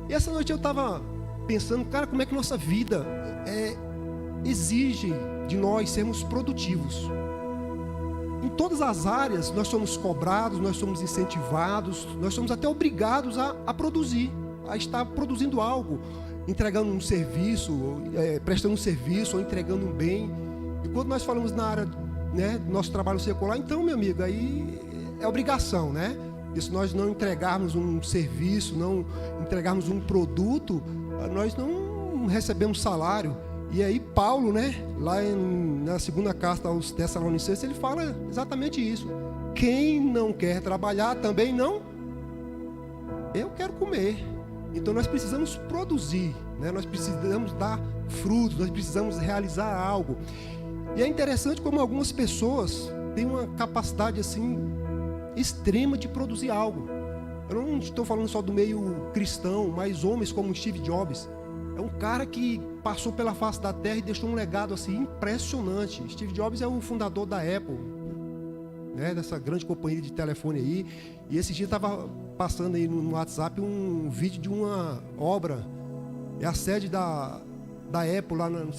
E essa noite eu estava pensando, cara, como é que nossa vida exige de nós sermos produtivos. Em todas as áreas nós somos cobrados, nós somos incentivados, nós somos até obrigados a produzir, a estar produzindo algo, entregando um serviço, prestando um serviço ou entregando um bem. E quando nós falamos na área, né, do nosso trabalho secular, então, meu amigo, aí é obrigação, né? E se nós não entregarmos um serviço, não entregarmos um produto, nós não recebemos salário. E aí Paulo, né, lá na segunda carta aos Tessalonicenses, ele fala exatamente isso. Quem não quer trabalhar também não. Eu quero comer. Então nós precisamos produzir, né? Nós precisamos dar frutos, nós precisamos realizar algo. E é interessante como algumas pessoas têm uma capacidade assim extrema de produzir algo. Eu não estou falando só do meio cristão, mas homens como Steve Jobs. É um cara que passou pela face da terra e deixou um legado assim impressionante. Steve Jobs é o fundador da Apple, né, dessa grande companhia de telefone aí. E esse dia estava passando aí no WhatsApp um vídeo de uma obra. É a sede da Apple lá, não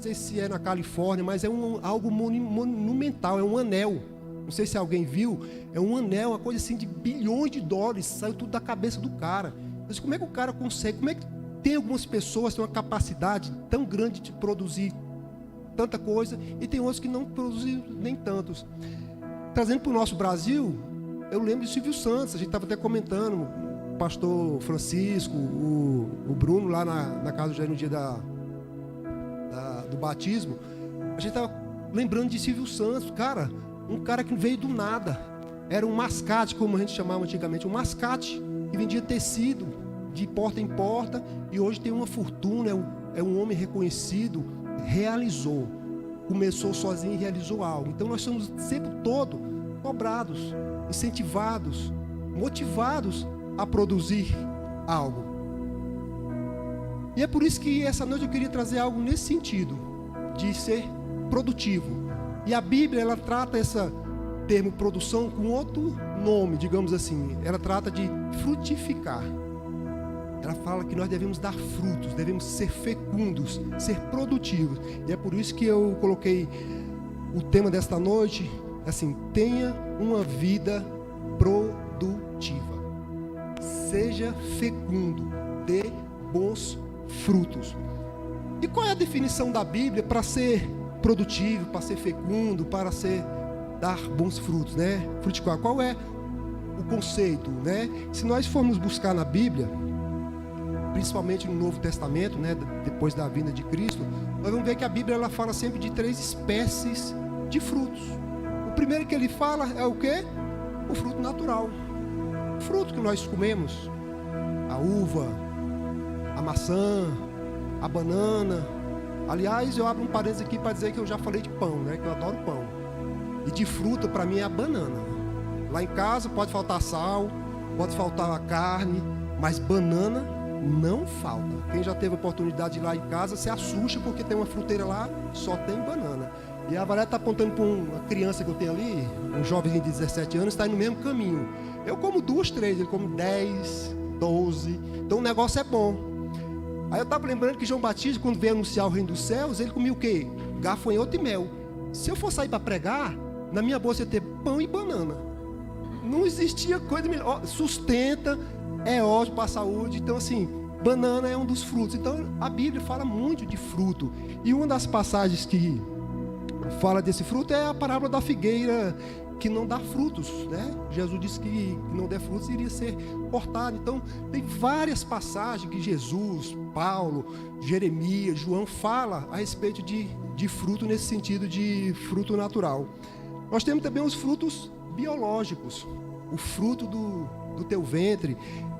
sei se é na Califórnia, mas é algo monumental, é um anel. Não sei se alguém viu, é um anel, uma coisa assim de bilhões de dólares, saiu tudo da cabeça do cara. Mas como é que o cara consegue, como é que tem algumas pessoas que têm uma capacidade tão grande de produzir tanta coisa e tem outros que não produzem nem tantos. Trazendo para o nosso Brasil, eu lembro de Silvio Santos, a gente estava até comentando, o pastor Francisco, o Bruno lá na casa do Jair no dia do batismo, a gente estava lembrando de Silvio Santos, cara, um cara que veio do nada, era um mascate, como a gente chamava antigamente, um mascate que vendia tecido de porta em porta e hoje tem uma fortuna, é um homem reconhecido, realizou, começou sozinho e realizou algo. Então nós somos sempre todo cobrados, incentivados, motivados a produzir algo. E é por isso que essa noite eu queria trazer algo nesse sentido, de ser produtivo. E a Bíblia, ela trata esse termo produção com outro nome, digamos assim. Ela trata de frutificar. Ela fala que nós devemos dar frutos, devemos ser fecundos, ser produtivos. E é por isso que eu coloquei o tema desta noite, assim, tenha uma vida produtiva. Seja fecundo, dê bons frutos. E qual é a definição da Bíblia para ser produtivo, para ser fecundo, para dar bons frutos, né? Frutificar. Qual é o conceito, né? Se nós formos buscar na Bíblia, principalmente no Novo Testamento, né, depois da vinda de Cristo, nós vamos ver que a Bíblia ela fala sempre de 3 espécies de frutos. O primeiro que ele fala é o quê? O fruto natural. O fruto que nós comemos, a uva, a maçã, a banana. Aliás, eu abro um parênteses aqui para dizer que eu já falei de pão, né, que eu adoro pão. E de fruta para mim é a banana. Lá em casa pode faltar sal, pode faltar a carne, mas banana não falta. Quem já teve a oportunidade de ir lá em casa se assusta porque tem uma fruteira lá, só tem banana. E a Valéria está apontando para uma criança que eu tenho ali, um jovem de 17 anos, está indo no mesmo caminho. Eu como 2, 3, ele come 10, 12. Então o negócio é bom. Aí eu estava lembrando que João Batista, quando veio anunciar o reino dos céus, ele comia o quê? Gafanhoto e mel. Se eu for sair para pregar, na minha bolsa ia ter pão e banana. Não existia coisa melhor. Sustenta, é ótimo para a saúde. Então assim, banana é um dos frutos. Então a Bíblia fala muito de fruto. E uma das passagens que fala desse fruto é a parábola da figueira que não dá frutos, né? Jesus disse que não der frutos iria ser cortado. Então tem várias passagens que Jesus, Paulo, Jeremias, João fala a respeito de fruto nesse sentido de fruto natural. Nós temos também os frutos biológicos, o fruto do teu ventre.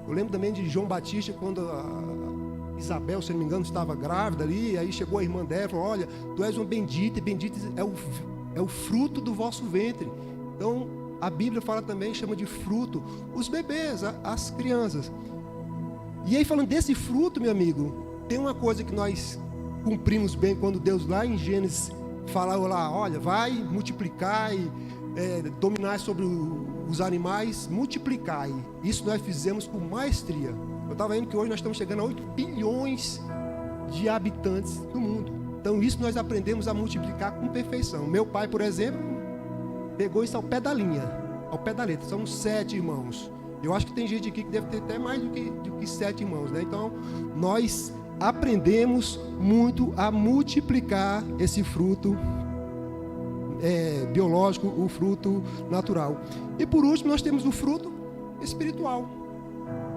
Eu lembro também de João Batista, quando a Isabel, se não me engano, estava grávida ali, aí chegou a irmã dela e falou: olha, tu és uma bendita, e bendito é o fruto do vosso ventre. Então a Bíblia fala também, chama de fruto os bebês, as crianças. E aí, falando desse fruto, meu amigo, tem uma coisa que nós cumprimos bem quando Deus lá em Gênesis falou lá: olha, vai multiplicar e dominar sobre os animais, multiplicar. Isso nós fizemos com maestria. estava vendo que hoje nós estamos chegando a 8 bilhões de habitantes no mundo. Então isso nós aprendemos a multiplicar com perfeição. Meu pai, por exemplo, pegou isso ao pé da linha, ao pé da letra. São 7 irmãos. Eu acho que tem gente aqui que deve ter até mais do que 7 irmãos, né? Então nós aprendemos muito a multiplicar esse fruto biológico, o fruto natural. E por último nós temos o fruto espiritual,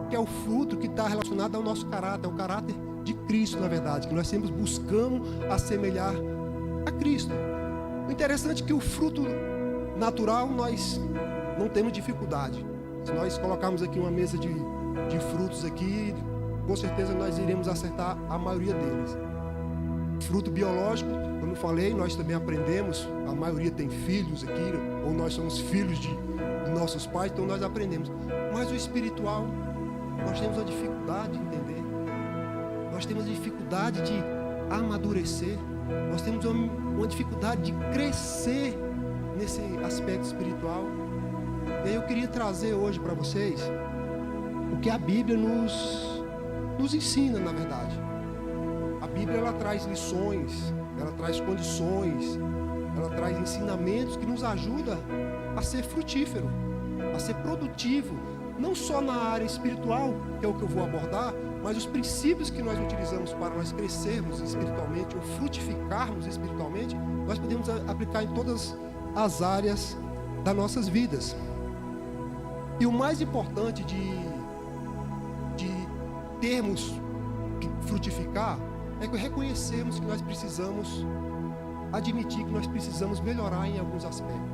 que é o fruto que está relacionado ao nosso caráter, ao caráter de Cristo, na verdade, que nós sempre buscamos assemelhar a Cristo. O interessante é que o fruto natural nós não temos dificuldade. Se nós colocarmos aqui uma mesa de frutos aqui, com certeza nós iremos acertar a maioria deles. Fruto biológico, como eu falei, nós também aprendemos, a maioria tem filhos aqui, ou nós somos filhos de nossos pais, então nós aprendemos. Mas o espiritual, nós temos a dificuldade de entender, nós temos a dificuldade de amadurecer, nós temos uma dificuldade de crescer nesse aspecto espiritual. E aí eu queria trazer hoje para vocês o que a Bíblia nos ensina, na verdade. A Bíblia, ela traz lições, ela traz condições, ela traz ensinamentos que nos ajudam a ser frutífero, a ser produtivo, não só na área espiritual, que é o que eu vou abordar, mas os princípios que nós utilizamos para nós crescermos espiritualmente ou frutificarmos espiritualmente, nós podemos aplicar em todas as áreas das nossas vidas. E o mais importante de termos que frutificar é que reconhecermos que nós precisamos admitir que nós precisamos melhorar em alguns aspectos.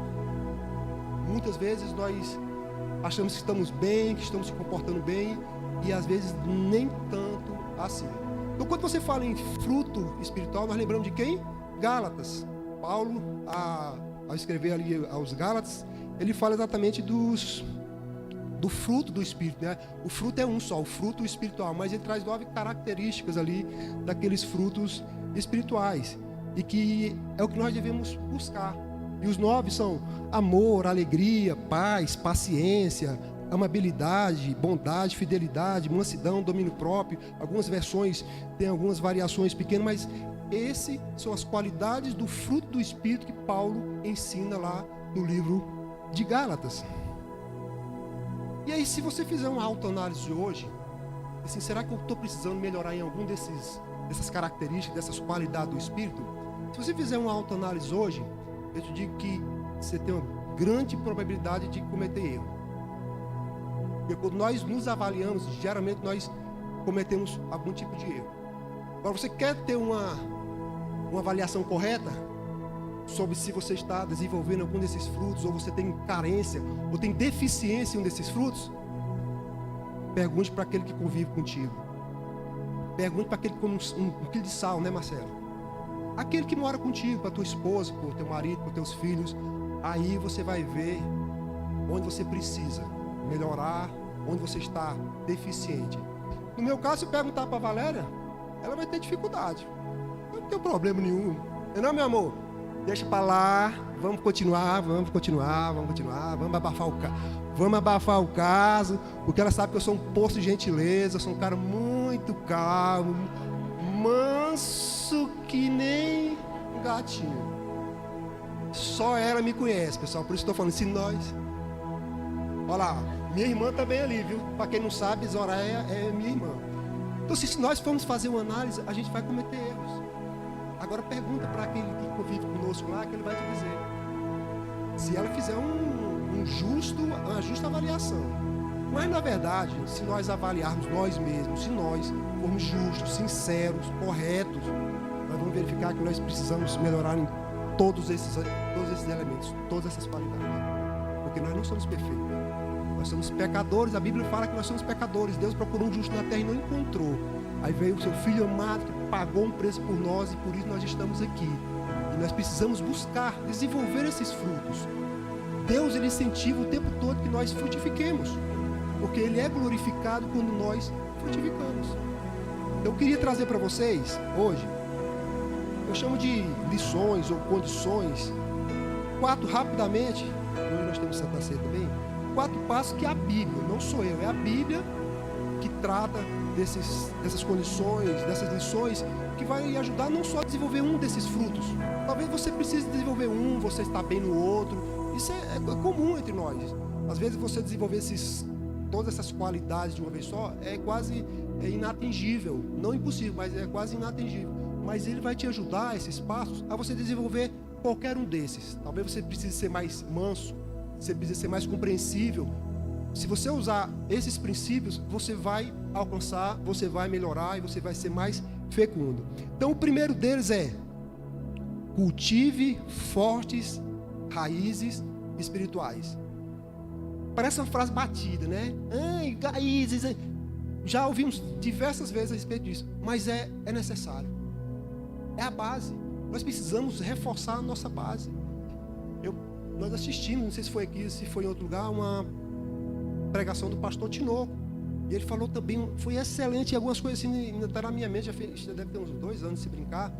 Muitas vezes nós achamos que estamos bem, que estamos se comportando bem, e às vezes nem tanto assim. Então, quando você fala em fruto espiritual, nós lembramos de quem? Gálatas. Paulo, ao escrever ali aos Gálatas, ele fala exatamente do fruto do Espírito, né? O fruto é um só, o fruto espiritual, mas ele traz 9 características ali daqueles frutos espirituais, e que é o que nós devemos buscar. E os 9 são amor, alegria, paz, paciência, amabilidade, bondade, fidelidade, mansidão, domínio próprio. Algumas versões têm algumas variações pequenas, mas essas são as qualidades do fruto do Espírito que Paulo ensina lá no livro de Gálatas. E aí, se você fizer uma autoanálise hoje, assim, será que eu estou precisando melhorar em algum dessas características, dessas qualidades do Espírito? Se você fizer uma autoanálise hoje, eu te digo que você tem uma grande probabilidade de cometer erro. Porque quando nós nos avaliamos, geralmente nós cometemos algum tipo de erro. Agora, você quer ter uma avaliação correta sobre se você está desenvolvendo algum desses frutos, ou você tem carência, ou tem deficiência em um desses frutos? Pergunte para aquele que convive contigo. Pergunte para aquele que come um quilo de sal, né, Marcelo? Aquele que mora contigo, para a tua esposa, para o teu marido, para os teus filhos. Aí você vai ver onde você precisa melhorar, onde você está deficiente. No meu caso, se perguntar para a Valéria, ela vai ter dificuldade. Eu não tenho problema nenhum. Não, meu amor? Deixa para lá, vamos continuar, vamos abafar o caso, porque ela sabe que eu sou um poço de gentileza, sou um cara muito calmo, manso que nem um gatinho. Só ela me conhece, pessoal, por isso estou falando, se nós... Olha lá, minha irmã também ali, viu? Para quem não sabe, Zoraia é minha irmã. Então, se nós formos fazer uma análise, a gente vai cometer erros. Agora pergunta para aquele que convive conosco lá, que ele vai te dizer. Se ela fizer uma justa avaliação. Mas na verdade, se nós avaliarmos nós mesmos, se nós formos justos, sinceros, corretos, nós vamos verificar que nós precisamos melhorar em todos esses elementos, todas essas qualidades. Porque nós não somos perfeitos. Nós somos pecadores, a Bíblia fala que nós somos pecadores. Deus procurou um justo na terra e não encontrou. Aí veio o seu Filho amado, que pagou um preço por nós, e por isso nós estamos aqui. E nós precisamos buscar, desenvolver esses frutos. Deus, ele incentiva o tempo todo que nós frutifiquemos, porque ele é glorificado quando nós frutificamos. Eu queria trazer para vocês, hoje, eu chamo de lições ou condições, 4 rapidamente, hoje nós temos Santa Ceia também, 4 passos que a Bíblia, não sou eu, é a Bíblia que trata dessas condições, dessas lições, que vai ajudar não só a desenvolver um desses frutos. Talvez você precise desenvolver um, você está bem no outro. Isso é comum entre nós. Às vezes você desenvolver todas essas qualidades de uma vez só é quase inatingível. Não impossível, mas é quase inatingível. Mas ele vai te ajudar, esses passos, a você desenvolver qualquer um desses. Talvez você precise ser mais manso, você precisa ser mais compreensível. Se você usar esses princípios, você vai alcançar, você vai melhorar e você vai ser mais fecundo. Então, o primeiro deles é: cultive fortes raízes espirituais. Parece uma frase batida, né? Ai, raízes. Já ouvimos diversas vezes a respeito disso, mas é necessário. É a base. Nós precisamos reforçar a nossa base. Nós assistimos, não sei se foi aqui, se foi em outro lugar, uma pregação do pastor Tinoco. E ele falou também, foi excelente, e algumas coisas assim ainda está na minha mente, já deve ter uns 2 anos se brincar.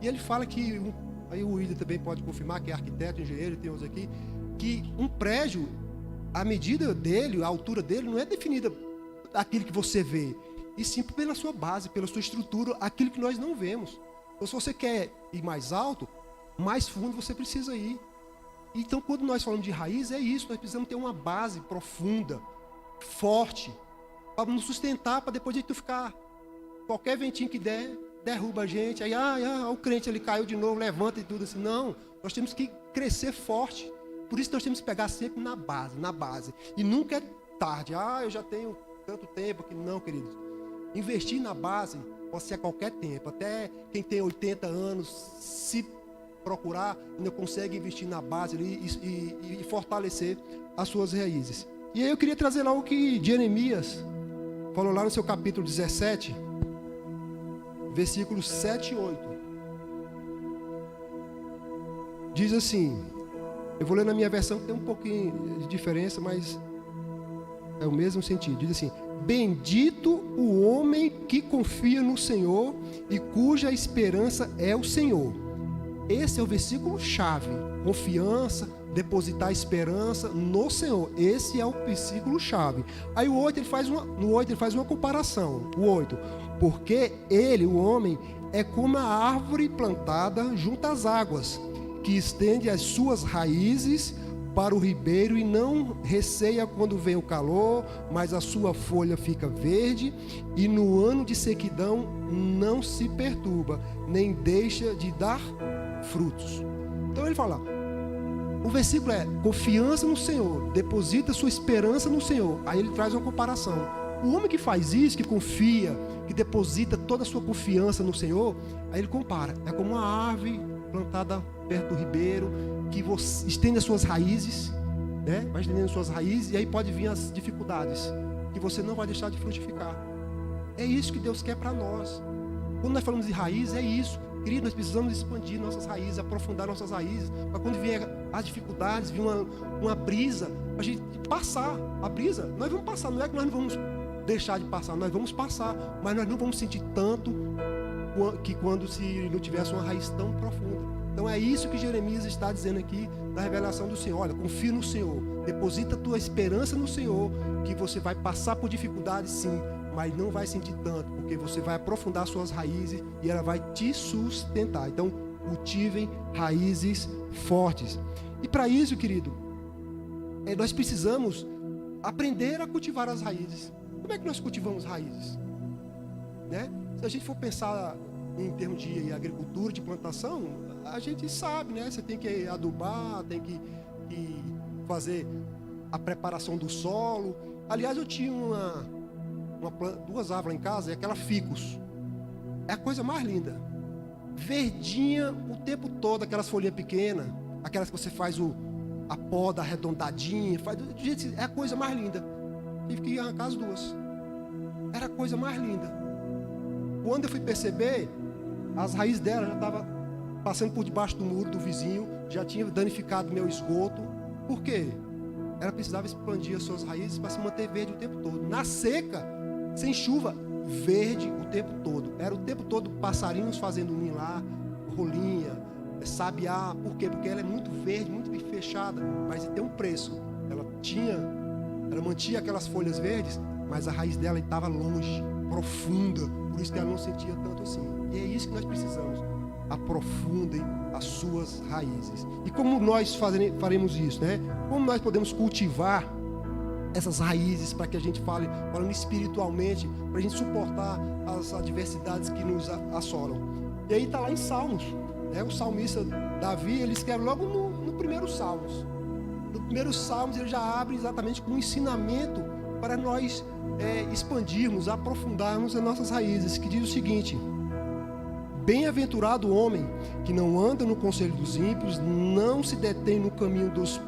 E ele fala que, aí o William também pode confirmar, que é arquiteto, engenheiro, tem uns aqui, que um prédio, a medida dele, a altura dele, não é definida aquilo que você vê, e sim pela sua base, pela sua estrutura, aquilo que nós não vemos. Então, se você quer ir mais alto, mais fundo você precisa ir. Então, quando nós falamos de raiz, é isso, nós precisamos ter uma base profunda, forte, para nos sustentar, para depois de tu ficar, qualquer ventinho que der, derruba a gente, aí o crente ali caiu de novo, levanta e tudo assim. Não, nós temos que crescer forte. Por isso nós temos que pegar sempre na base. E nunca é tarde. Eu já tenho tanto tempo que não, queridos. Investir na base pode ser a qualquer tempo. Até quem tem 80 anos, se procurar, ainda consegue investir na base ali e fortalecer as suas raízes. E aí eu queria trazer lá o que Jeremias falou lá no seu capítulo 17, versículos 7 e 8. Diz assim, eu vou ler na minha versão, que tem um pouquinho de diferença, mas é o mesmo sentido. Diz assim: bendito o homem que confia no Senhor e cuja esperança é o Senhor. Esse é o versículo chave. Confiança, depositar esperança no Senhor. Esse é o versículo chave. Aí no 8 ele faz uma comparação. O 8. Porque ele, o homem, é como a árvore plantada junto às águas, que estende as suas raízes para o ribeiro e não receia quando vem o calor, mas a sua folha fica verde, e no ano de sequidão não se perturba, nem deixa de dar frutos. Então ele fala, o versículo é confiança no Senhor, deposita sua esperança no Senhor. Aí ele traz uma comparação. O homem que faz isso, que confia, que deposita toda a sua confiança no Senhor, aí ele compara, é como uma árvore plantada perto do ribeiro, que você estende as suas raízes, né? Vai estendendo as suas raízes, e aí pode vir as dificuldades, que você não vai deixar de frutificar. É isso que Deus quer para nós. Quando nós falamos de raiz, é isso. Querido, nós precisamos expandir nossas raízes, aprofundar nossas raízes, para quando vier as dificuldades, vir uma brisa, a gente passar a brisa. Nós vamos passar, não é que nós não vamos deixar de passar, nós vamos passar, mas nós não vamos sentir tanto que quando se não tivesse uma raiz tão profunda. Então é isso que Jeremias está dizendo aqui na revelação do Senhor. Olha, confia no Senhor, deposita a tua esperança no Senhor, que você vai passar por dificuldades sim, mas não vai sentir tanto, porque você vai aprofundar suas raízes e ela vai te sustentar. Então, cultivem raízes fortes. E para isso, querido, nós precisamos aprender a cultivar as raízes. Como é que nós cultivamos raízes? Né? Se a gente for pensar em termos de agricultura, de plantação, a gente sabe, né? Você tem que adubar, tem que fazer a preparação do solo. Aliás, eu tinha duas árvores em casa, é aquela ficus. É a coisa mais linda. Verdinha o tempo todo, aquelas folhinhas pequenas, aquelas que você faz a poda arredondadinha, é a coisa mais linda. Tive que arrancar as duas. Era a coisa mais linda. Quando eu fui perceber, as raízes dela já estavam passando por debaixo do muro do vizinho, já tinha danificado meu esgoto. Por quê? Ela precisava expandir as suas raízes para se manter verde o tempo todo. Na seca, sem chuva, verde o tempo todo. Era o tempo todo passarinhos fazendo ninho lá, rolinha, sabiá. Por quê? Porque ela é muito verde, muito fechada, mas tem um preço. Ela mantinha aquelas folhas verdes, mas a raiz dela estava longe, profunda, por isso que ela não sentia tanto assim. E é isso que nós precisamos. Aprofundem as suas raízes. E como nós faremos isso, né? Como nós podemos cultivar essas raízes para que a gente falando espiritualmente, para a gente suportar as adversidades que nos assolam. E aí está lá em Salmos, né? O salmista Davi, ele escreve logo no primeiro Salmos. No primeiro Salmos ele já abre exatamente com um ensinamento para nós expandirmos, aprofundarmos as nossas raízes, que diz o seguinte: bem-aventurado o homem que não anda no conselho dos ímpios, não se detém no caminho dos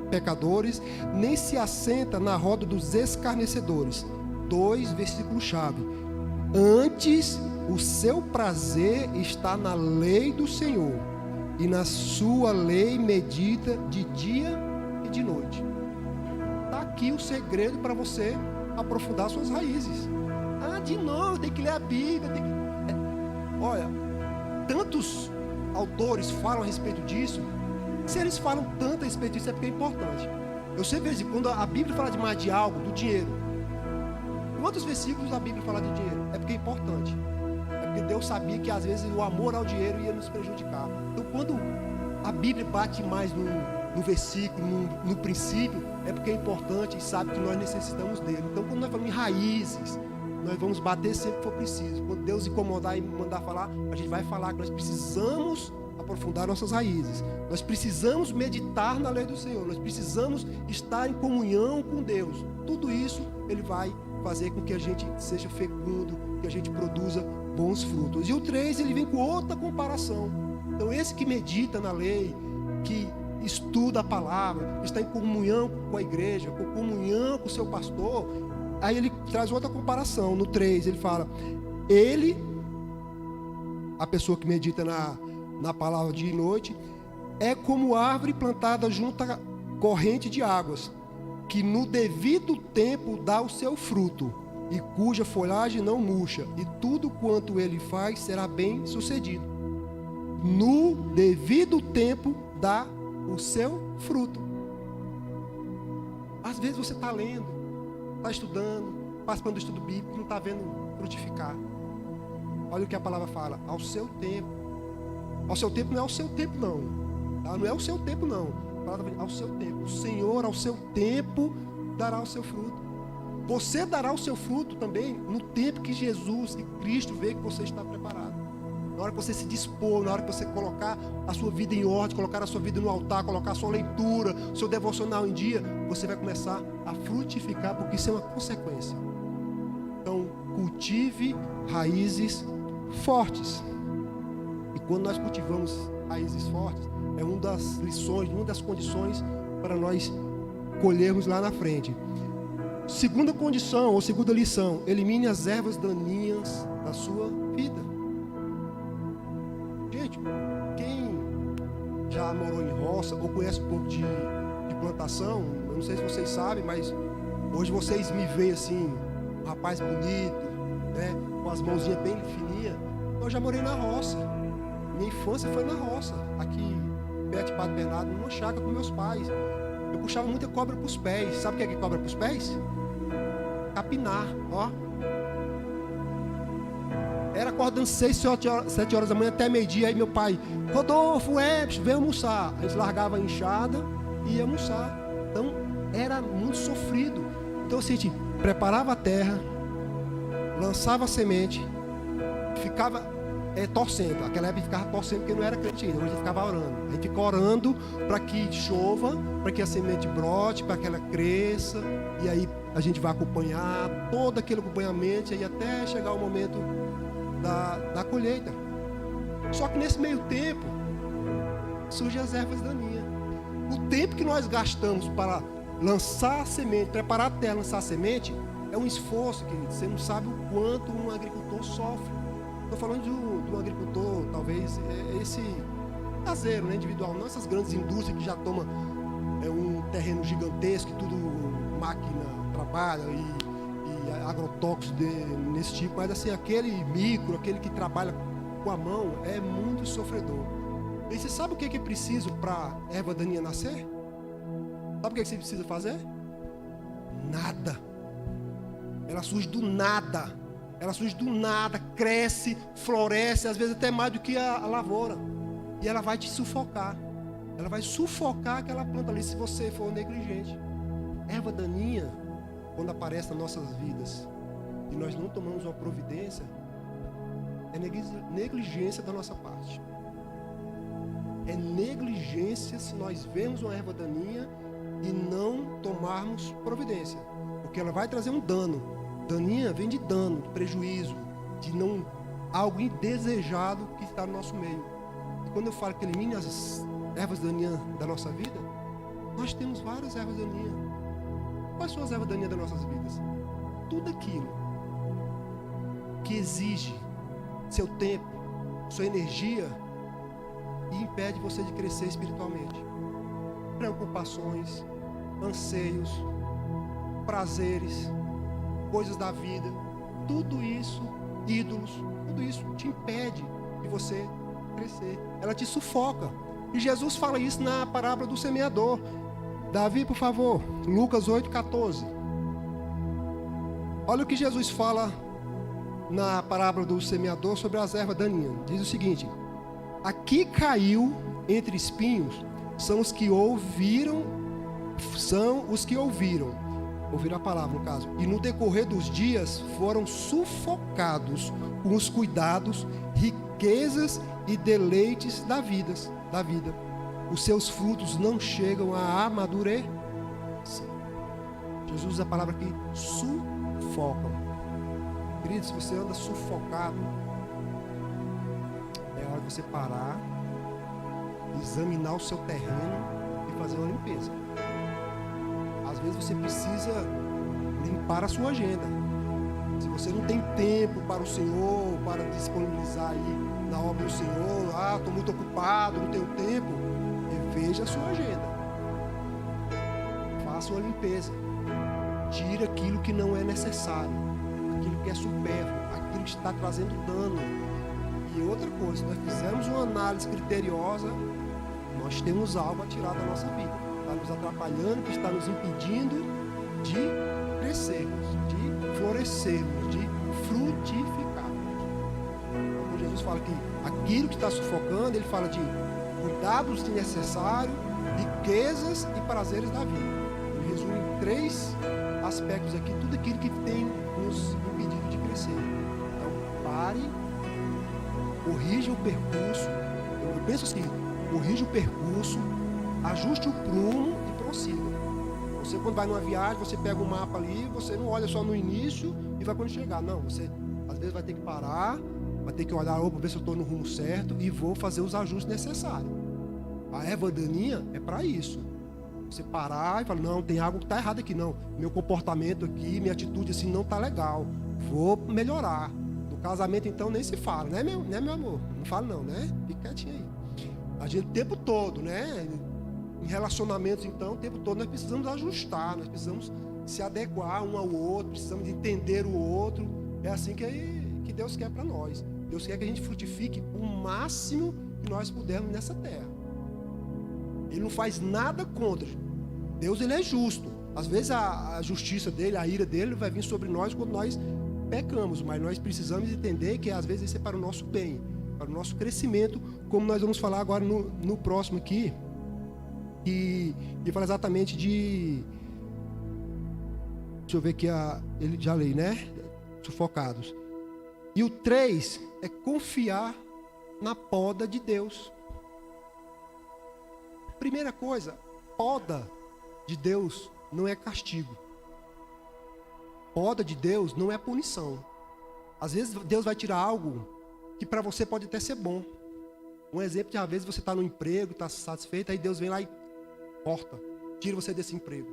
pecadores, nem se assenta na roda dos escarnecedores. 2 versículos-chave. Antes, o seu prazer está na lei do Senhor, e na sua lei medita de dia e de noite. Está aqui o segredo para você aprofundar suas raízes. De novo, tem que ler a Bíblia. Olha, tantos autores falam a respeito disso. Se eles falam tanto a respeito disso, é porque é importante. Eu sempre vejo, quando a Bíblia fala demais de algo, do dinheiro, quantos versículos a Bíblia fala de dinheiro? É porque é importante. É porque Deus sabia que às vezes o amor ao dinheiro ia nos prejudicar. Então, quando a Bíblia bate mais no versículo, no princípio, é porque é importante e sabe que nós necessitamos dele. Então, quando nós falamos em raízes, nós vamos bater sempre que for preciso. Quando Deus incomodar e mandar falar, a gente vai falar que nós precisamos aprofundar nossas raízes. Nós precisamos meditar na lei do Senhor. Nós precisamos estar em comunhão com Deus. Tudo isso Ele vai fazer com que a gente seja fecundo, que a gente produza bons frutos. E o 3, ele vem com outra comparação. Então esse que medita na lei, que estuda a palavra, está em comunhão com a igreja, com comunhão com o seu pastor, aí ele traz outra comparação. No 3 ele fala: ele, a pessoa que medita na palavra dia e noite, é como árvore plantada junto à corrente de águas, que no devido tempo dá o seu fruto, e cuja folhagem não murcha, e tudo quanto ele faz será bem sucedido. No devido tempo dá o seu fruto. Às vezes você está lendo, está estudando, participando do estudo bíblico, não está vendo frutificar. Olha o que a palavra fala: ao seu tempo. Ao seu tempo não é ao seu tempo não, tá? Não é o seu tempo não. A palavra ao seu tempo. O Senhor ao seu tempo dará o seu fruto. Você dará o seu fruto também no tempo que Jesus e Cristo vê que você está preparado. Na hora que você se dispor, na hora que você colocar a sua vida em ordem, colocar a sua vida no altar, colocar a sua leitura, o seu devocional em dia, você vai começar a frutificar, porque isso é uma consequência. Então, cultive raízes fortes. E quando nós cultivamos raízes fortes, é uma das lições, uma das condições para nós colhermos lá na frente. Segunda condição, ou segunda lição: elimine as ervas daninhas da sua vida. Gente, quem já morou em roça ou conhece um pouco de plantação, eu não sei se vocês sabem, mas hoje vocês me veem assim, um rapaz bonito, né, com as mãozinhas bem fininhas. Eu já morei na roça. Minha infância foi na roça, aqui perto de Padre Bernardo, numa chácara com meus pais. Eu puxava muita cobra para os pés. Sabe o que é cobra para os pés? Capinar, ó. Era acordando 6, 7 horas da manhã até meio-dia. Aí meu pai: Rodolfo, vem almoçar. Eles largavam a enxada e ia almoçar. Então era muito sofrido. Então assim, a gente preparava a terra, lançava a semente, ficava torcendo. Aquela época ficava torcendo porque não era crente ainda. Hoje a gente ficava orando. A gente fica orando para que chova, para que a semente brote, para que ela cresça. E aí a gente vai acompanhar todo aquele acompanhamento aí até chegar o momento da colheita. Só que nesse meio tempo surgem as ervas daninhas. O tempo que nós gastamos para lançar a semente, preparar a terra, lançar a semente, é um esforço, querido. Você não sabe o quanto um agricultor sofre. Estou falando de um agricultor, talvez, esse caseiro, né, individual, não essas grandes indústrias que já tomam um terreno gigantesco, que tudo máquina trabalha e agrotóxicos nesse tipo, mas assim, aquele micro, aquele que trabalha com a mão, é muito sofredor. E você sabe o que é preciso para a erva daninha nascer? Sabe o que você precisa fazer? Nada. Ela surge do nada. Ela surge do nada, cresce, floresce, às vezes até mais do que a lavoura. E ela vai te sufocar. Ela vai sufocar aquela planta ali se você for negligente. Erva daninha, quando aparece nas nossas vidas e nós não tomamos uma providência, é negligência da nossa parte. É negligência se nós vemos uma erva daninha e não tomarmos providência. Porque ela vai trazer um dano. Daninha vem de dano, de prejuízo, de não, algo indesejado que está no nosso meio. E quando eu falo que elimine as ervas daninhas da nossa vida, nós temos várias ervas daninhas. Quais são as ervas daninhas das nossas vidas? Tudo aquilo que exige seu tempo, sua energia e impede você de crescer espiritualmente. Preocupações, anseios, prazeres, coisas da vida, tudo isso, ídolos, tudo isso te impede de você crescer. Ela te sufoca. E Jesus fala isso na parábola do semeador. Davi, por favor, Lucas 8,14. Olha o que Jesus fala na parábola do semeador sobre as ervas daninhas. Diz o seguinte: aqui caiu entre espinhos são os que ouviram a palavra no caso, e no decorrer dos dias foram sufocados com os cuidados, riquezas e deleites da vida. Os seus frutos não chegam a amadurecer. Jesus usa a palavra aqui, sufocam. Querido, se você anda sufocado, é hora de você parar, examinar o seu terreno e fazer uma limpeza. Às vezes você precisa limpar a sua agenda. Se você não tem tempo para o Senhor, para disponibilizar aí na obra do Senhor, estou muito ocupado, não tenho tempo, veja a sua agenda. Faça uma limpeza. Tire aquilo que não é necessário, aquilo que é supérfluo, aquilo que está trazendo dano. E outra coisa, se nós fizermos uma análise criteriosa, nós temos algo a tirar da nossa vida. Está nos atrapalhando, que está nos impedindo de crescermos, de florescermos, de frutificarmos. Quando Jesus fala que aquilo que está sufocando, ele fala de cuidados desnecessários, riquezas e prazeres da vida. Ele resume em 3 aspectos aqui, tudo aquilo que tem nos impedido de crescer. Então, pare, corrija o percurso. Eu penso assim, corrija o percurso, ajuste o prumo e prossiga. Você, quando vai numa viagem, você pega um mapa ali, você não olha só no início e vai quando chegar. Não, você às vezes vai ter que parar, vai ter que olhar para ver se eu estou no rumo certo e vou fazer os ajustes necessários. A erva daninha é para isso. Você parar e falar, não, tem algo que está errado aqui, não. Meu comportamento aqui, minha atitude assim não está legal. Vou melhorar. No casamento, então, nem se fala, né, meu amor? Não fala não, né? Fica quietinho aí. A gente o tempo todo, né? Em relacionamentos, então, o tempo todo nós precisamos ajustar, nós precisamos se adequar um ao outro, precisamos entender o outro. É assim que Deus quer para nós. Deus quer que a gente frutifique o máximo que nós pudermos nessa terra. Ele não faz nada contra. Deus, ele é justo. Às vezes a justiça dele, a ira dele vai vir sobre nós quando nós pecamos, mas nós precisamos entender que às vezes isso é para o nosso bem, para o nosso crescimento, como nós vamos falar agora no próximo aqui, e fala exatamente de... Deixa eu ver aqui, ele já leu, né? Sufocados. E o 3 é confiar na poda de Deus. Primeira coisa, poda de Deus não é castigo. Poda de Deus não é punição. Às vezes Deus vai tirar algo que para você pode até ser bom. Um exemplo de, às vezes você está no emprego, está satisfeito, aí Deus vem lá e corta, tira você desse emprego.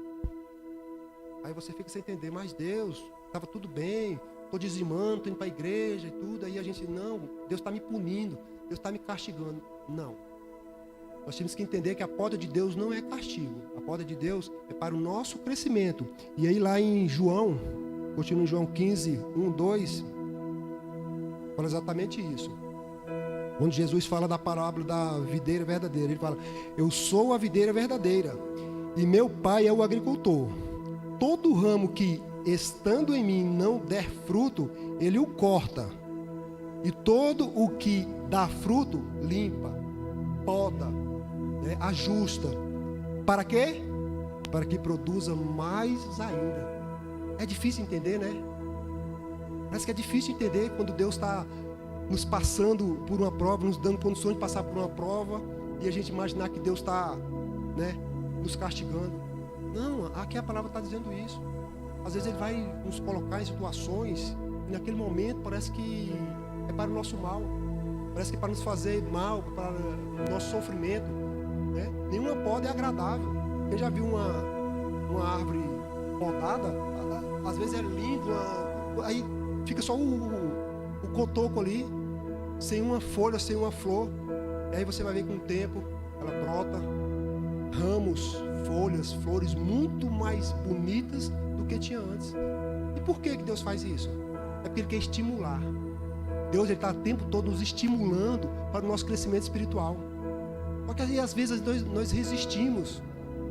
Aí você fica sem entender, mas Deus, estava tudo bem, estou dizimando, estou indo para a igreja e tudo. Aí a gente, não, Deus está me punindo, Deus está me castigando. Não. Nós temos que entender que a poda de Deus não é castigo. A poda de Deus é para o nosso crescimento. E aí lá em João, continua em João 15, 1, 2, fala exatamente isso. Quando Jesus fala da parábola da videira verdadeira, ele fala, eu sou a videira verdadeira e meu pai é o agricultor. Todo ramo que, estando em mim, não der fruto, ele o corta. E todo o que dá fruto, limpa, poda, né, ajusta. Para quê? Para que produza mais ainda. É difícil entender, né? Parece que é difícil entender quando Deus está nos passando por uma prova, nos dando condições de passar por uma prova, e a gente imaginar que Deus está, né, nos castigando. Não, aqui a palavra está dizendo isso. Às vezes Ele vai nos colocar em situações, e naquele momento parece que é para o nosso mal, parece que é para nos fazer mal, para o nosso sofrimento, né? Nenhuma poda é agradável. Quem já viu uma árvore podada, às vezes é lindo, aí fica só o cotoco ali, sem uma folha, sem uma flor. E aí você vai ver que com o tempo ela brota ramos, folhas, flores muito mais bonitas do que tinha antes. E por que Deus faz isso? É porque Ele quer estimular. Deus está o tempo todo nos estimulando para o nosso crescimento espiritual. Só que aí, às vezes nós resistimos.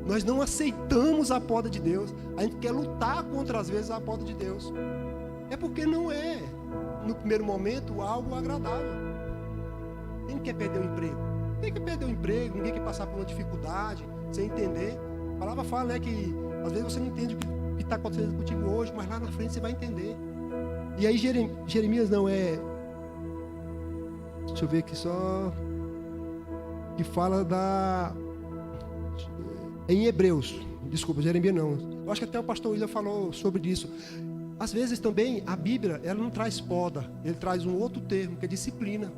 Nós não aceitamos a poda de Deus. A gente quer lutar contra, às vezes, a poda de Deus. É porque não é, no primeiro momento, algo agradável. Quem quer perder o emprego? Ninguém quer perder o emprego, ninguém quer passar por uma dificuldade, sem entender. A palavra fala, né, que às vezes você não entende o que está acontecendo contigo hoje, mas lá na frente você vai entender. E aí Jeremias não é... Deixa eu ver aqui só... Que fala da... Em Hebreus. Desculpa, Jeremias não. Eu acho que até o pastor William falou sobre isso. Às vezes também a Bíblia, ela não traz poda. Ele traz um outro termo, que é disciplina.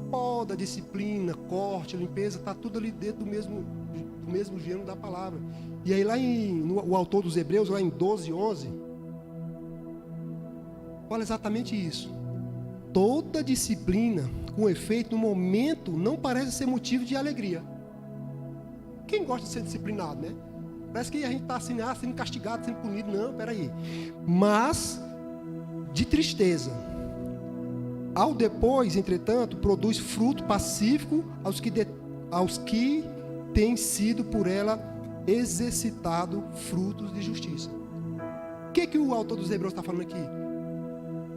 Poda, disciplina, corte, limpeza, está tudo ali dentro do mesmo gênero da palavra. E aí lá o autor dos Hebreus, lá em 12:11, fala exatamente isso. Toda disciplina, com efeito, no momento, não parece ser motivo de alegria. Quem gosta de ser disciplinado, né? Parece que a gente está assim, sendo castigado, sendo punido. Não, peraí. Mas, de tristeza. Ao depois, entretanto, produz fruto pacífico aos que têm sido por ela exercitado frutos de justiça. O que o autor dos Hebreus está falando aqui?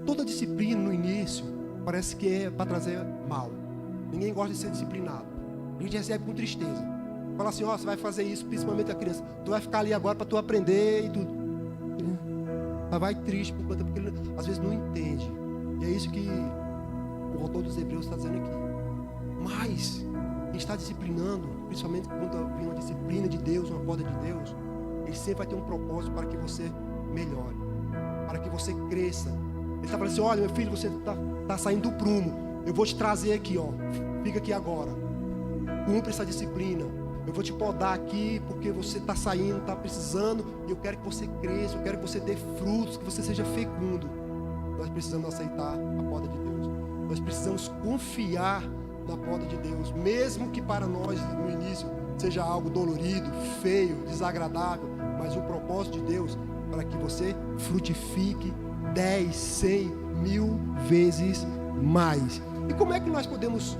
Toda disciplina no início parece que é para trazer mal. Ninguém gosta de ser disciplinado. A gente recebe com tristeza. Fala assim, ó, você vai fazer isso, principalmente a criança. Tu vai ficar ali agora para tu aprender e tudo. Mas vai triste porque ele às vezes não entende. E é isso que o autor dos Hebreus está dizendo aqui. Mas quem está disciplinando, principalmente quando vem uma disciplina de Deus, uma poda de Deus, ele sempre vai ter um propósito para que você melhore, para que você cresça. Ele está falando assim, olha meu filho, você está saindo do prumo. Eu vou te trazer aqui, ó. Fica aqui agora. Cumpre essa disciplina. Eu vou te podar aqui porque você está saindo, está precisando. E eu quero que você cresça, eu quero que você dê frutos, que você seja fecundo. Nós precisamos aceitar a poda de Deus. Nós precisamos confiar na poda de Deus. Mesmo que para nós, no início, seja algo dolorido, feio, desagradável. Mas o propósito de Deus é para que você frutifique 10, 100, 1000 vezes mais. E como é que nós podemos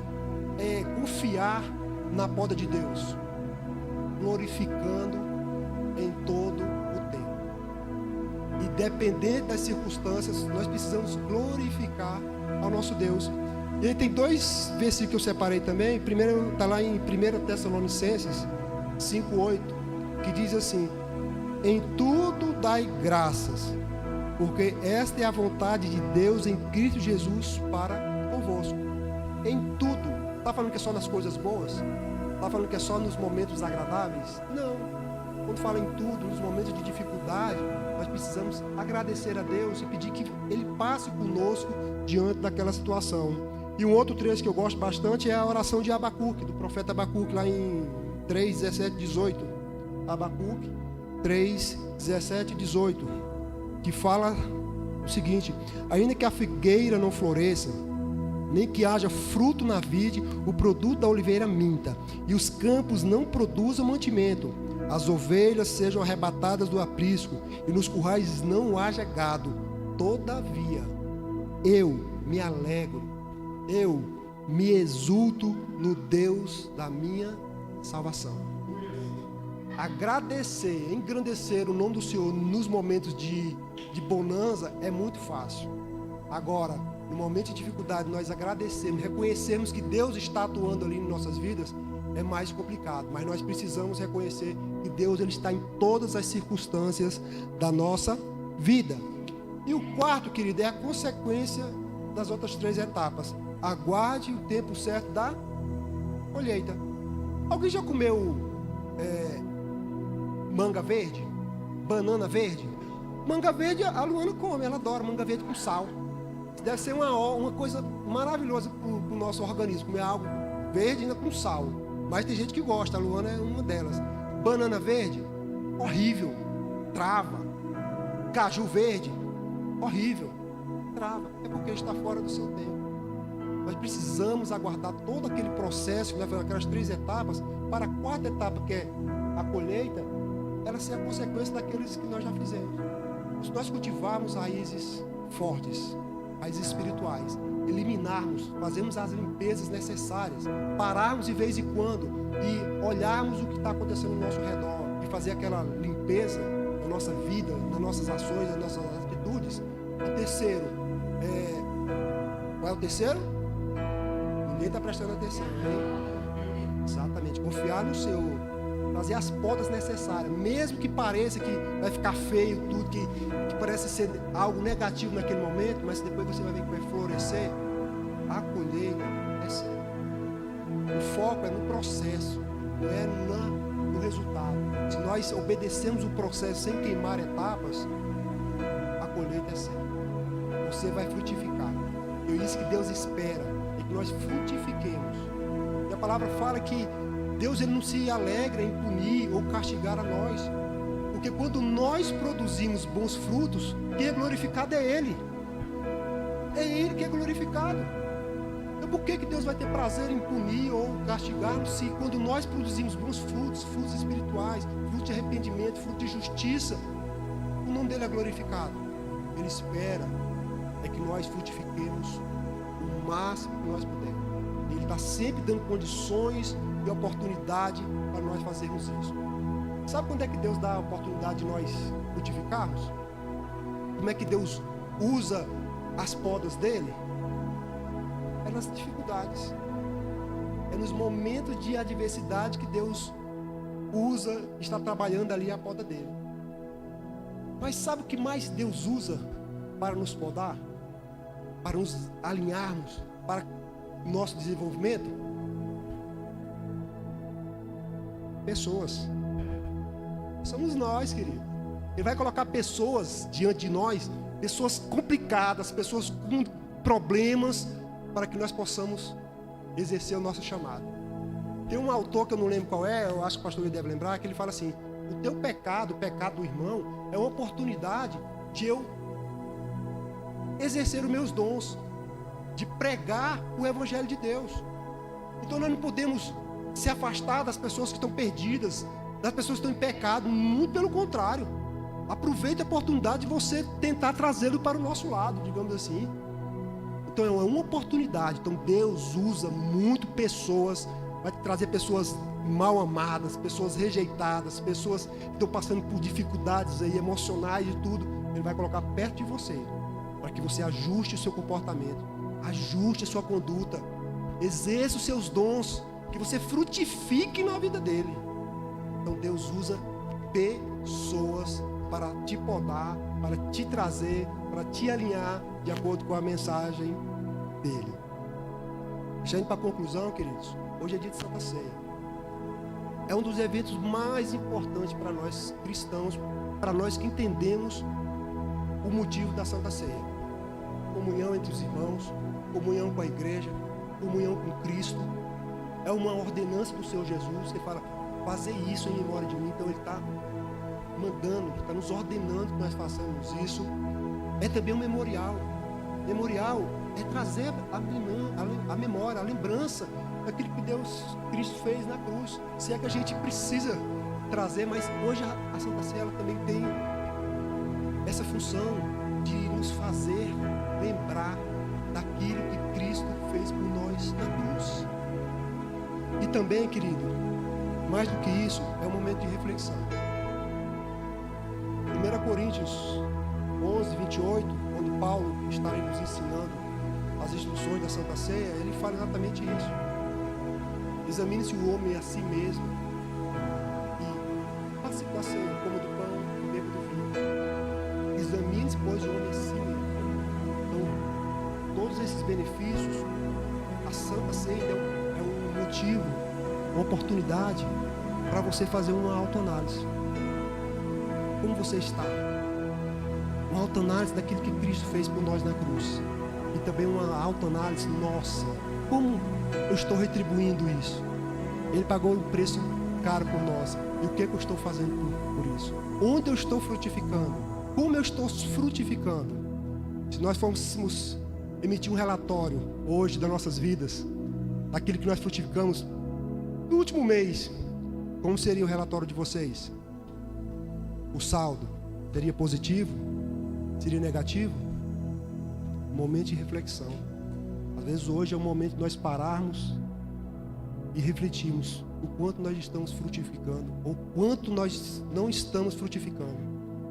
confiar na poda de Deus? Glorificando em todo o tempo. Independente das circunstâncias, nós precisamos glorificar ao nosso Deus. E aí tem 2 versículos que eu separei também. Primeiro está lá em 1 Tessalonicenses 5:8, que diz assim: em tudo dai graças, porque esta é a vontade de Deus em Cristo Jesus para convosco. Em tudo. Está falando que é só nas coisas boas? Está falando que é só nos momentos agradáveis? Não. Quando fala em tudo, nos momentos de dificuldade, nós precisamos agradecer a Deus e pedir que Ele passe conosco diante daquela situação. E um outro trecho que eu gosto bastante é a oração de Abacuque, do profeta Abacuque, lá em 3, 17, 18. Abacuque 3, 17 e 18, que fala o seguinte: ainda que a figueira não floresça, nem que haja fruto na vide, o produto da oliveira minta, e os campos não produzam mantimento, as ovelhas sejam arrebatadas do aprisco, e nos currais não haja gado, todavia eu me alegro, eu me exulto no Deus da minha salvação. Agradecer, engrandecer o nome do Senhor nos momentos de bonança é muito fácil. Agora, no momento de dificuldade, nós agradecemos, reconhecemos que Deus está atuando ali em nossas vidas, é mais complicado. Mas nós precisamos reconhecer que Deus ele está em todas as circunstâncias da nossa vida. E o quarto, querido, é a consequência das outras 3 etapas. Aguarde o tempo certo da colheita. Alguém já comeu manga verde? Banana verde? Manga verde a Luana come, ela adora manga verde com sal. Deve ser uma coisa maravilhosa para o nosso organismo, comer algo verde ainda com sal. Mas tem gente que gosta, a Luana é uma delas. Banana verde, horrível, trava. Caju verde, horrível, trava. É porque está fora do seu tempo. Nós precisamos aguardar todo aquele processo, aquelas 3 etapas, para a 4ª etapa, que é a colheita, ela ser a consequência daqueles que nós já fizemos. Se nós cultivarmos raízes fortes, raízes espirituais, eliminarmos, fazermos as limpezas necessárias, pararmos de vez em quando e olharmos o que está acontecendo ao nosso redor e fazer aquela limpeza na nossa vida, nas nossas ações, nas nossas atitudes. O terceiro, qual é o terceiro? Ninguém está prestando atenção, hein? Exatamente, confiar no Senhor, fazer as podas necessárias, mesmo que pareça que vai ficar feio tudo, que parece ser algo negativo naquele momento, mas depois você vai ver que vai florescer. A colheita é certa. O foco é no processo, não é no resultado. Se nós obedecemos o processo sem queimar etapas, a colheita é certa. Você vai frutificar. E isso que Deus espera, é que nós frutifiquemos. E a palavra fala que Deus ele não se alegra em punir ou castigar a nós. Porque quando nós produzimos bons frutos, quem é glorificado é Ele. É Ele que é glorificado. Então por que Deus vai ter prazer em punir ou castigar-nos se quando nós produzimos bons frutos, frutos espirituais, frutos de arrependimento, frutos de justiça, o nome dele é glorificado? Ele espera é que nós frutifiquemos o máximo que nós pudermos. Ele está sempre dando condições e oportunidade para nós fazermos isso. Sabe quando é que Deus dá a oportunidade de nós frutificarmos? Como é que Deus usa as podas dele? É nas dificuldades. É nos momentos de adversidade que Deus usa, está trabalhando ali a poda dele. Mas sabe o que mais Deus usa para nos podar? Para nos alinharmos para o nosso desenvolvimento? Pessoas. Somos nós, querido. Ele vai colocar pessoas diante de nós, pessoas complicadas, pessoas com problemas, para que nós possamos exercer o nosso chamado. Tem um autor que eu não lembro qual é, eu acho que o pastor deve lembrar, que ele fala assim: o teu pecado, o pecado do irmão, é uma oportunidade de eu exercer os meus dons, de pregar o evangelho de Deus. Então nós não podemos se afastar das pessoas que estão perdidas, das pessoas que estão em pecado. Muito pelo contrário, aproveite a oportunidade de você tentar trazê-lo para o nosso lado, digamos assim. Então é uma oportunidade. Então Deus usa muito pessoas, vai trazer pessoas mal amadas, pessoas rejeitadas, pessoas que estão passando por dificuldades aí emocionais e tudo. Ele vai colocar perto de você, para que você ajuste o seu comportamento, ajuste a sua conduta, exerça os seus dons, que você frutifique na vida dele. Então Deus usa pessoas para te podar, para te trazer, para te alinhar de acordo com a mensagem dele. Já indo para a conclusão, queridos, hoje é dia de Santa Ceia. É um dos eventos mais importantes para nós cristãos, para nós que entendemos o motivo da Santa Ceia. Comunhão entre os irmãos, comunhão com a igreja, comunhão com Cristo. É uma ordenança do Senhor Jesus, que fala: fazer isso em memória de mim. Então Ele está mandando, está nos ordenando que nós façamos isso. É também um memorial. Memorial é trazer a memória, a lembrança daquilo que Cristo fez na cruz. Se é que a gente precisa trazer, mas hoje a Santa Ceia ela também tem essa função de nos fazer lembrar daquilo que Cristo fez por nós na cruz. E também, querido, mais do que isso, é um momento de reflexão. 1 Coríntios 11, 28, quando Paulo está nos ensinando as instruções da Santa Ceia, ele fala exatamente isso. Examine-se o homem a si mesmo e participe da ceia, coma do pão e beba do vinho. Examine-se, pois, o homem a si mesmo. Então, todos esses benefícios, a Santa Ceia é um motivo, uma oportunidade para você fazer uma autoanálise. Como você está? Uma autoanálise daquilo que Cristo fez por nós na cruz. E também uma autoanálise nossa. Como eu estou retribuindo isso? Ele pagou um preço caro por nós. E o que eu estou fazendo por isso? Onde eu estou frutificando? Como eu estou frutificando? Se nós fôssemos emitir um relatório hoje das nossas vidas, daquilo que nós frutificamos no último mês, como seria o relatório de vocês? O saldo seria positivo? Seria negativo? Um momento de reflexão. Às vezes hoje é o momento de nós pararmos e refletirmos o quanto nós estamos frutificando ou quanto nós não estamos frutificando.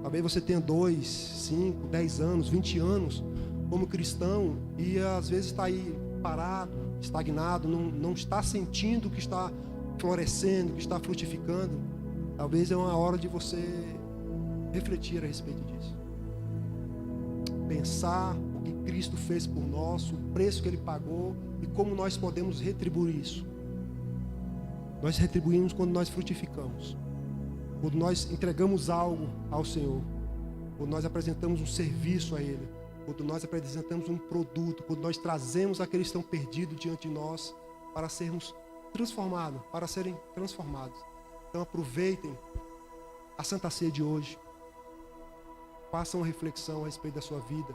Talvez você tenha 2, 5, 10 anos, 20 anos como cristão e às vezes está aí parado, estagnado, não está sentindo que está florescendo, que está frutificando. Talvez é uma hora de você refletir a respeito disso. Pensar o que Cristo fez por nós, o preço que Ele pagou e como nós podemos retribuir isso. Nós retribuímos quando nós frutificamos, quando nós entregamos algo ao Senhor, quando nós apresentamos um serviço a Ele, quando nós apresentamos um produto, quando nós trazemos aqueles que estão perdidos diante de nós para sermos transformados, para serem transformados. Então aproveitem a Santa Ceia de hoje. Façam uma reflexão a respeito da sua vida.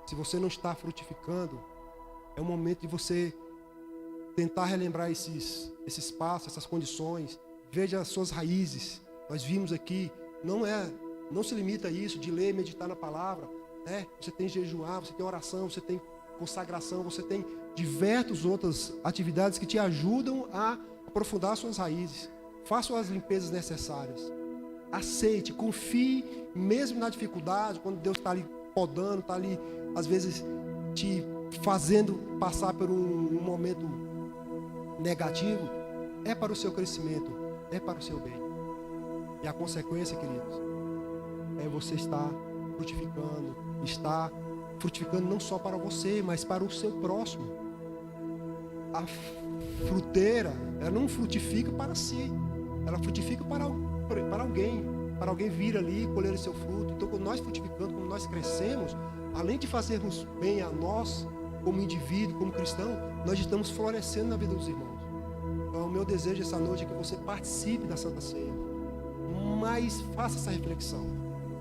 Se você não está frutificando, é o momento de você tentar relembrar esses passos, essas condições. Veja as suas raízes. Nós vimos aqui, não se limita a isso, de ler e meditar na palavra, né? Você tem jejuar, você tem oração, você tem consagração, você tem diversas outras atividades que te ajudam a aprofundar suas raízes. Façam as limpezas necessárias. Aceite, confie, mesmo na dificuldade, quando Deus está ali podando, está ali, às vezes, te fazendo passar por um momento negativo, é para o seu crescimento, é para o seu bem. E a consequência, queridos, é você estar frutificando não só para você, mas para o seu próximo. A fruteira, ela não frutifica para si, ela frutifica para alguém vir ali e colher o seu fruto. Então, quando nós frutificamos, quando nós crescemos, além de fazermos bem a nós, como indivíduo, como cristão, nós estamos florescendo na vida dos irmãos. Então, o meu desejo essa noite é que você participe da Santa Ceia, mas faça essa reflexão.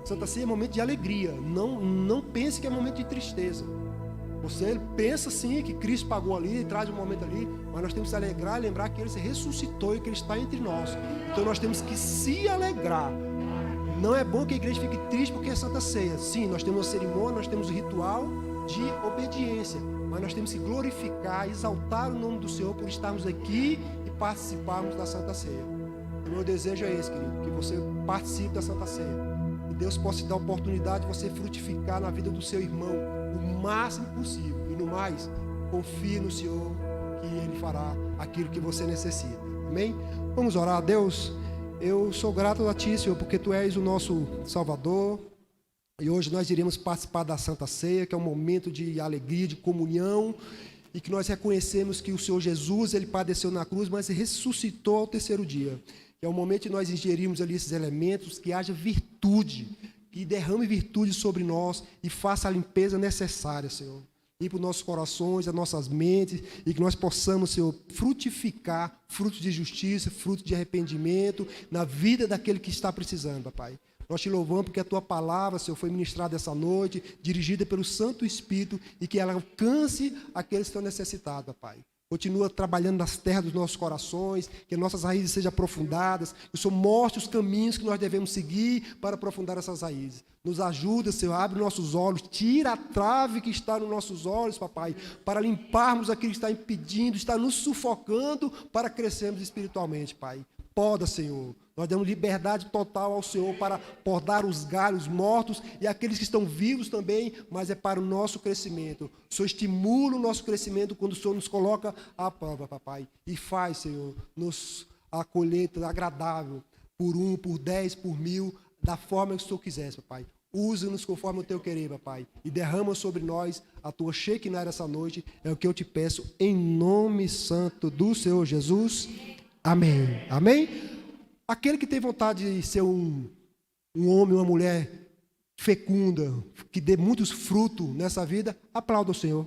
Santa Ceia é momento de alegria, não pense que é momento de tristeza. Você pensa sim que Cristo pagou ali, traz um momento ali, mas nós temos que se alegrar e lembrar que Ele se ressuscitou e que Ele está entre nós. Então nós temos que se alegrar. Não é bom que a igreja fique triste porque é Santa Ceia. Sim, nós temos uma cerimônia, nós temos um ritual de obediência, mas nós temos que glorificar, exaltar o nome do Senhor por estarmos aqui e participarmos da Santa Ceia. O meu desejo é esse, querido, que você participe da Santa Ceia. Que Deus possa te dar a oportunidade de você frutificar na vida do seu irmão o máximo possível. E no mais, confie no Senhor que Ele fará aquilo que você necessita. Amém? Vamos orar a Deus. Eu sou grato a Ti, Senhor, porque Tu és o nosso Salvador. E hoje nós iremos participar da Santa Ceia, que é um momento de alegria, de comunhão, e que nós reconhecemos que o Senhor Jesus, Ele padeceu na cruz, mas ressuscitou ao terceiro dia. É o momento de nós ingerirmos ali esses elementos, que haja virtude, que derrame virtude sobre nós e faça a limpeza necessária, Senhor. E para os nossos corações, as nossas mentes, e que nós possamos, Senhor, frutificar frutos de justiça, frutos de arrependimento na vida daquele que está precisando, Papai. Nós te louvamos porque a Tua palavra, Senhor, foi ministrada essa noite, dirigida pelo Santo Espírito, e que ela alcance aqueles que estão necessitados, Pai. Continua trabalhando nas terras dos nossos corações, que nossas raízes sejam aprofundadas, que o Senhor mostre os caminhos que nós devemos seguir para aprofundar essas raízes. Nos ajuda, Senhor, abre nossos olhos, tira a trave que está nos nossos olhos, Papai, para limparmos aquilo que está impedindo, está nos sufocando para crescermos espiritualmente, Pai. Poda, Senhor, Nós damos liberdade total ao Senhor para podar os galhos mortos e aqueles que estão vivos também, mas é para o nosso crescimento. O Senhor estimula o nosso crescimento quando o Senhor nos coloca à prova, papai. E faz, Senhor, a colheita agradável, por 1, por 10, por 1000, da forma que o Senhor quiser, papai. Usa-nos conforme o teu querer, papai. E derrama sobre nós a tua Shekinah essa noite. É o que eu te peço em nome santo do Senhor Jesus. Amém. Amém? Aquele que tem vontade de ser um homem, uma mulher fecunda, que dê muitos frutos nessa vida, aplauda o Senhor.